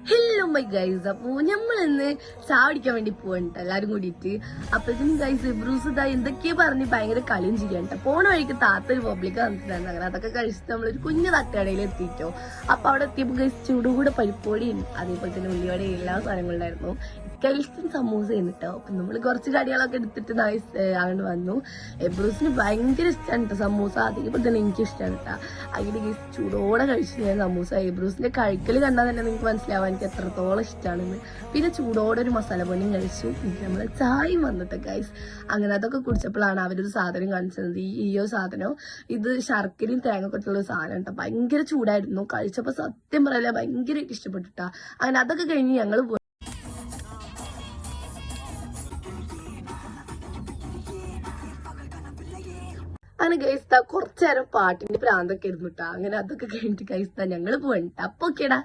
Hello my guys. അപ്പൊ നമ്മളിന്ന് ചാടിക്കാൻ വേണ്ടി പോകണ്ട എല്ലാരും കൂടിയിട്ട്. അപ്പോഴത്തേനും ഗൈസ് ഇബ്രൂസ് ഇതാ എന്തൊക്കെയോ പറഞ്ഞ് ഭയങ്കര കളിയും ചെയ്യണ്ട. പോണ വഴിക്ക് താത്ത ഒരു പബ്ലിക് വന്നിട്ടുണ്ടായിരുന്നു. അങ്ങനെ അതൊക്കെ കഴിച്ചിട്ട് നമ്മളൊരു കുഞ്ഞു തട്ടുകടയിൽ എത്തിയിട്ടോ. അപ്പൊ അവിടെ എത്തിയപ്പോൾ ഗൈസ് ചൂടുകൂടെ പരിപ്പോടിയും അതേപോലെ തന്നെ ഉള്ളിവടയും എല്ലാ സാധനങ്ങളുണ്ടായിരുന്നു. കൽസ്റ്റും സമൂസ എന്നിട്ടോ. അപ്പൊ നമ്മള് കുറച്ച് കടികളൊക്കെ എടുത്തിട്ട് അങ്ങോട്ട് വന്നു. എബ്രൂസിന് ഭയങ്കര ഇഷ്ടമാണ് കേട്ടോ സമൂസ. അതേപോലെ തന്നെ എനിക്ക് ഇഷ്ടമാണ് കേട്ടോ. അതിന്റെ ഗൈസ് ചൂടോടെ കഴിച്ചു ഞാൻ സമൂസ. എബ്രൂസിന്റെ കഴിക്കൽ കണ്ടാൽ തന്നെ നിങ്ങൾക്ക് മനസ്സിലാവാൻ എനിക്ക് എത്രത്തോളം ഇഷ്ടമാണെന്ന്. പിന്നെ ചൂടോടെ ഒരു മസാല പൊന്നിയും കഴിച്ചു. പിന്നെ നമ്മളെ ചായയും വന്നിട്ട് ഗൈസ്. അങ്ങനെ അതൊക്കെ കുടിച്ചപ്പോഴാണ് അവരൊരു സാധനം കാണിച്ചത്. ഈ സാധനം ഇത് ശർക്കരയും തേങ്ങ കൊണ്ടുള്ള സാധനം കേട്ടോ. ഭയങ്കര ചൂടായിരുന്നു. കഴിച്ചപ്പോൾ സത്യം പറയല ഭയങ്കരമായിട്ട് ഇഷ്ടപ്പെട്ടിട്ടാ. അങ്ങനെ അതൊക്കെ കഴിഞ്ഞ് ഞങ്ങൾ അങ്ങനെ ഗൈസ്ത കുറച്ചു നേരം പാട്ടിന്റെ പ്രാന്തൊക്കെ ഇരുന്നിട്ടാ. അങ്ങനെ അതൊക്കെ കഴിഞ്ഞിട്ട് ഗൈസ്ത ഞങ്ങള് പോകണ്ട. അപ്പൊ ഓക്കേടാ.